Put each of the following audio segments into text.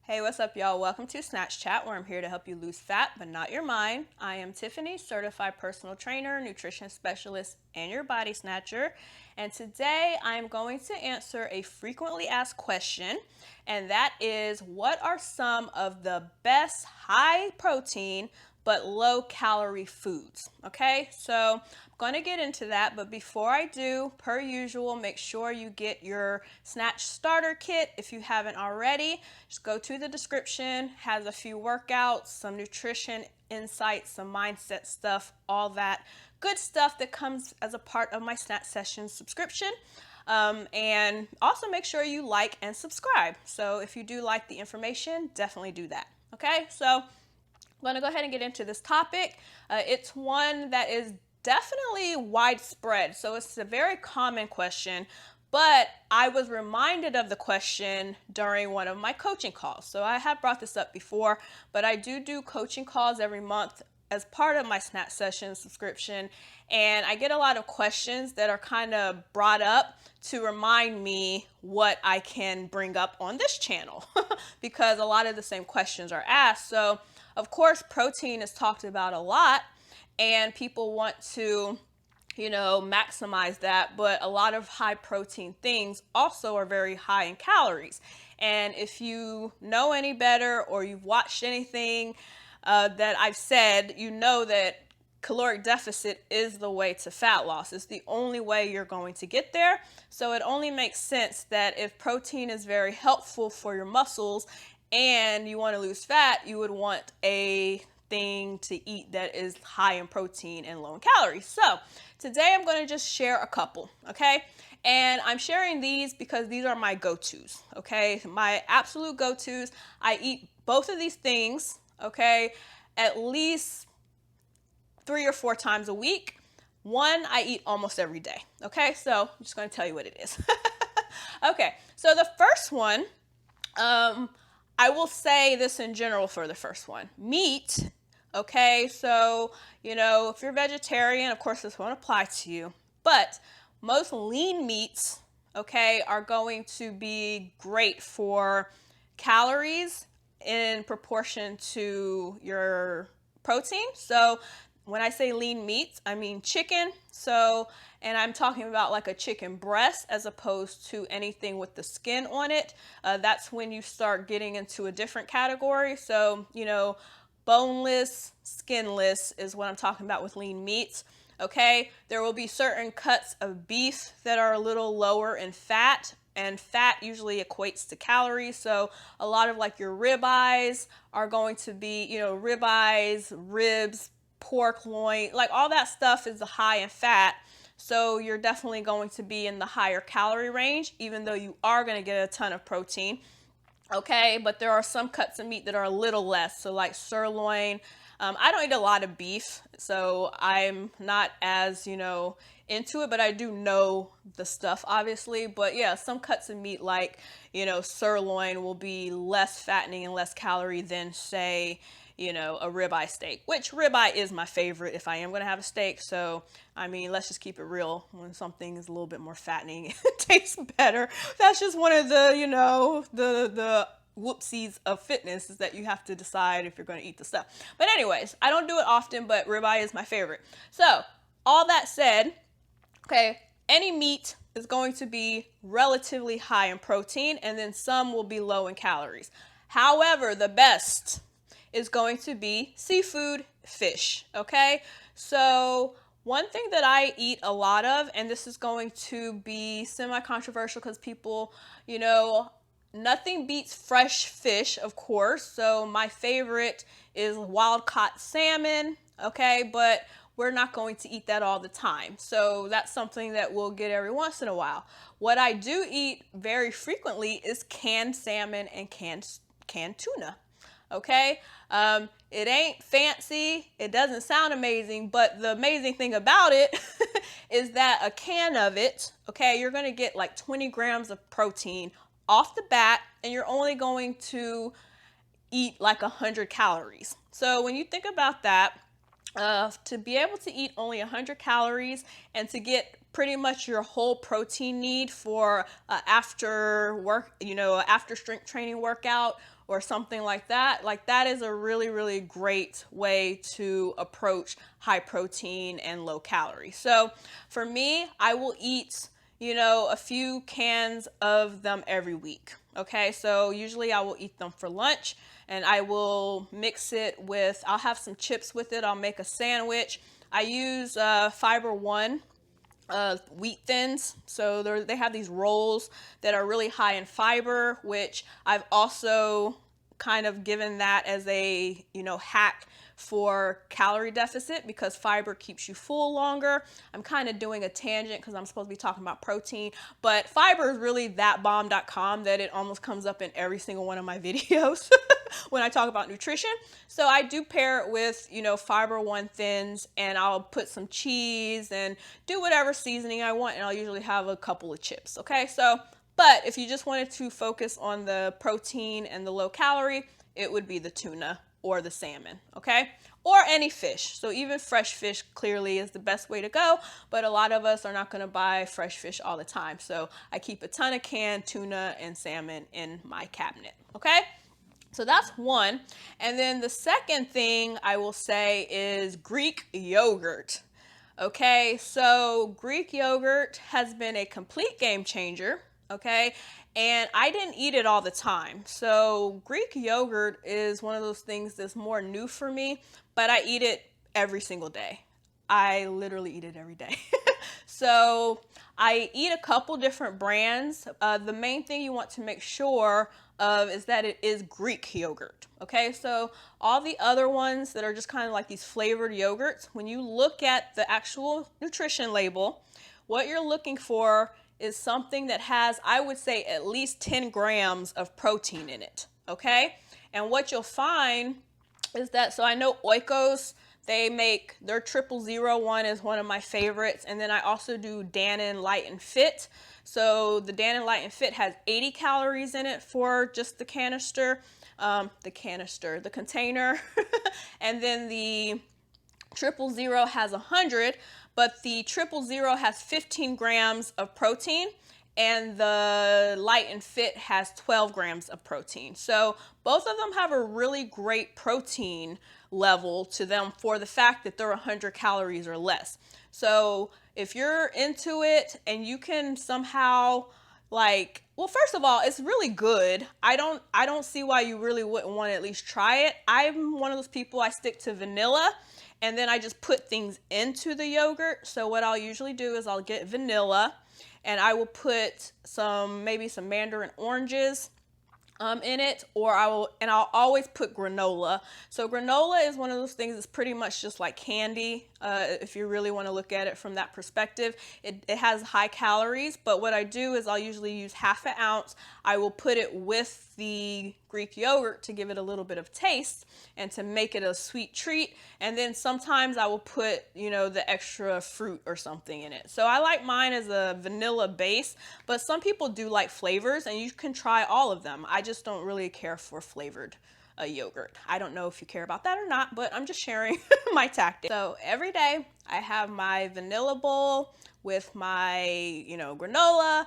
Hey, what's up, y'all? Welcome to Snatch Chat, where I'm here to help you lose fat, but not your mind. I am Tiffany, certified personal trainer, nutrition specialist, and your body snatcher. And today I'm going to answer a frequently asked question, and that is, what are some of the best high protein but low calorie foods? Okay, so I'm going to get into that, but before I do, per usual, make sure you get your Snatch starter kit if you haven't already. Just go to the description, has a few workouts, some nutrition insights, some mindset stuff, all that good stuff that comes as a part of my Snatch Sessions subscription. And also make sure you like and subscribe. So if you do like the information, definitely do that. Okay, so I'm going to go ahead and get into this topic. It's one that is definitely widespread. So it's a very common question, but I was reminded of the question during one of my coaching calls. So I have brought this up before, but I do coaching calls every month as part of my Snatch Sessions subscription. And I get a lot of questions that are kind of brought up to remind me what I can bring up on this channel because a lot of the same questions are asked. So of course, protein is talked about a lot and people want to, maximize that, but a lot of high protein things also are very high in calories. And if you know any better or you've watched anything that I've said, you know that caloric deficit is the way to fat loss. It's the only way you're going to get there. So it only makes sense that if protein is very helpful for your muscles and you want to lose fat, you would want a thing to eat that is high in protein and low in calories. So today I'm going to just share a couple, okay? And I'm sharing these because these are my go-tos, okay? My absolute go-tos. I eat both of these things, okay, at least 3 or 4 times a week. One I eat almost every day, okay? So I'm just going to tell you what it is. Okay, so the first one, I will say this in general for the first one. Meat, okay? So, if you're vegetarian, of course this won't apply to you. But most lean meats, okay, are going to be great for calories in proportion to your protein. So when I say lean meats, I mean chicken. And I'm talking about like a chicken breast as opposed to anything with the skin on it. That's when you start getting into a different category. So, boneless, skinless is what I'm talking about with lean meats. Okay, there will be certain cuts of beef that are a little lower in fat, and fat usually equates to calories. So a lot of like your ribeyes are going to be, ribeyes, ribs, pork loin, like all that stuff is high in fat. So you're definitely going to be in the higher calorie range, even though you are going to get a ton of protein. Okay, but there are some cuts of meat that are a little less. So like sirloin. I don't eat a lot of beef, so I'm not as, into it, but I do know the stuff, obviously. But yeah, some cuts of meat like, sirloin will be less fattening and less calorie than, say, a ribeye steak, which ribeye is my favorite if I am going to have a steak. So, I mean, let's just keep it real. When something is a little bit more fattening, it tastes better. That's just one of the, the whoopsies of fitness, is that you have to decide if you're going to eat the stuff. But anyways, I don't do it often, but ribeye is my favorite. So, all that said, okay, any meat is going to be relatively high in protein, and then some will be low in calories. However, the best is going to be seafood, fish, okay? So one thing that I eat a lot of, and this is going to be semi-controversial because people, nothing beats fresh fish, of course. So my favorite is wild-caught salmon, okay? But we're not going to eat that all the time. So that's something that we'll get every once in a while. What I do eat very frequently is canned salmon and canned tuna. Okay, it ain't fancy, it doesn't sound amazing, but the amazing thing about it is that a can of it, okay, you're going to get like 20 grams of protein off the bat, and you're only going to eat like 100 calories. So when you think about that, to be able to eat only 100 calories and to get pretty much your whole protein need for after work, after strength training workout or something like that is a really, really great way to approach high protein and low calorie. So for me, I will eat, a few cans of them every week. Okay, so usually I will eat them for lunch, and I will mix it with, I'll have some chips with it. I'll make a sandwich. I use Fiber One wheat thins. So they have these rolls that are really high in fiber, which I've also kind of given that as a, hack for calorie deficit, because fiber keeps you full longer. I'm kind of doing a tangent because I'm supposed to be talking about protein, but fiber is really thatbomb.com that it almost comes up in every single one of my videos when I talk about nutrition. So I do pair it with, Fiber One thins, and I'll put some cheese and do whatever seasoning I want, and I'll usually have a couple of chips. Okay, so, but if you just wanted to focus on the protein and the low calorie, it would be the tuna or the salmon, okay? Or any fish. So even fresh fish clearly is the best way to go, but a lot of us are not gonna buy fresh fish all the time. So I keep a ton of canned tuna and salmon in my cabinet, okay? So that's one. And then the second thing I will say is Greek yogurt. Okay, so Greek yogurt has been a complete game changer, okay? And I didn't eat it all the time. So Greek yogurt is one of those things that's more new for me, but I eat it every single day. I literally eat it every day. So I eat a couple different brands. The main thing you want to make sure of is that it is Greek yogurt. Okay, so all the other ones that are just kind of like these flavored yogurts, when you look at the actual nutrition label, what you're looking for is something that has, I would say, at least 10 grams of protein in it. Okay, and what you'll find is that, so I know Oikos, they make their 0001 is one of my favorites, and then I also do Dannon Light and Fit. So the Dannon Light and Fit has 80 calories in it for just the canister, the container, and then the 000 has 100, but the 000 has 15 grams of protein, and the Light and Fit has 12 grams of protein. So both of them have a really great protein level to them for the fact that they're 100 calories or less. So if you're into it and you can somehow, like, well, first of all, it's really good. I don't see why you really wouldn't want to at least try it. I'm one of those people, I stick to vanilla, and then I just put things into the yogurt. So what I'll usually do is I'll get vanilla, and I will put maybe some mandarin oranges in it, or I'll always put granola. So granola is one of those things that's pretty much just like candy, if you really want to look at it from that perspective. It has high calories, but what I do is I'll usually use half an ounce. I will put it with the Greek yogurt to give it a little bit of taste and to make it a sweet treat. And then sometimes I will put, the extra fruit or something in it. So I like mine as a vanilla base, but some people do like flavors, and you can try all of them. I just don't really care for flavored yogurt. I don't know if you care about that or not, but I'm just sharing my tactic. So every day I have my vanilla bowl with my, granola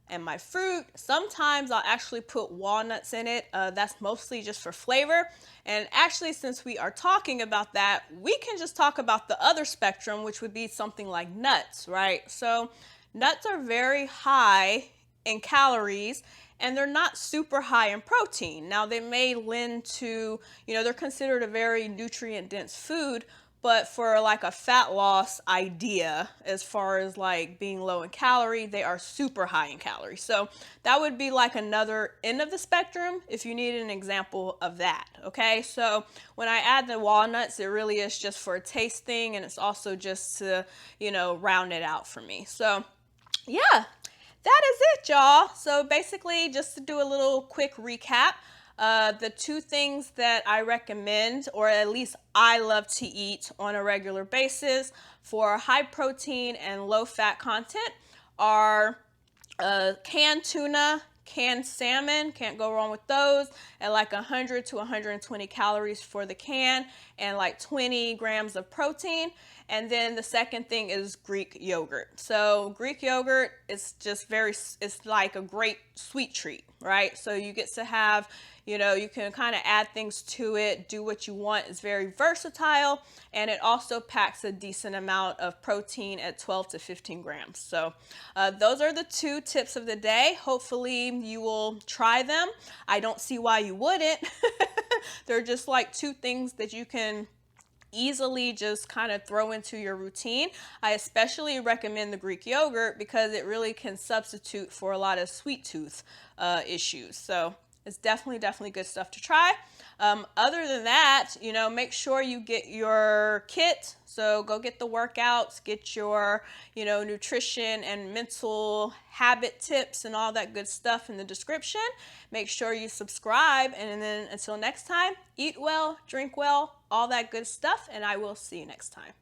and my fruit. Sometimes I'll actually put walnuts in it. That's mostly just for flavor. And actually, since we are talking about that, we can just talk about the other spectrum, which would be something like nuts, right? So nuts are very high in calories, and they're not super high in protein. Now, they may lend to, they're considered a very nutrient dense food, but for like a fat loss idea, as far as like being low in calorie, they are super high in calories. So that would be like another end of the spectrum if you need an example of that. Okay, so when I add the walnuts, it really is just for a taste thing, and it's also just to, round it out for me. So yeah, that is it, y'all. So basically, just to do a little quick recap, the two things that I recommend, or at least I love to eat on a regular basis for high protein and low fat content, are canned tuna, canned salmon, can't go wrong with those, at like 100 to 120 calories for the can and like 20 grams of protein. And then the second thing is Greek yogurt. So Greek yogurt is just it's like a great sweet treat, right? So you get to have, you know, you can kind of add things to it, do what you want. It's very versatile, and it also packs a decent amount of protein at 12 to 15 grams. So those are the 2 tips of the day. Hopefully you will try them. I don't see why you wouldn't. They're just like 2 things that you can easily just kind of throw into your routine. I especially recommend the Greek yogurt because it really can substitute for a lot of sweet tooth issues. So it's definitely good stuff to try. Other than that, you know, make sure you get your kit. So go get the workouts, get your, you know, nutrition and mental habit tips and all that good stuff in the description. Make sure you subscribe, and then until next time, eat well, drink well, all that good stuff, and I will see you next time.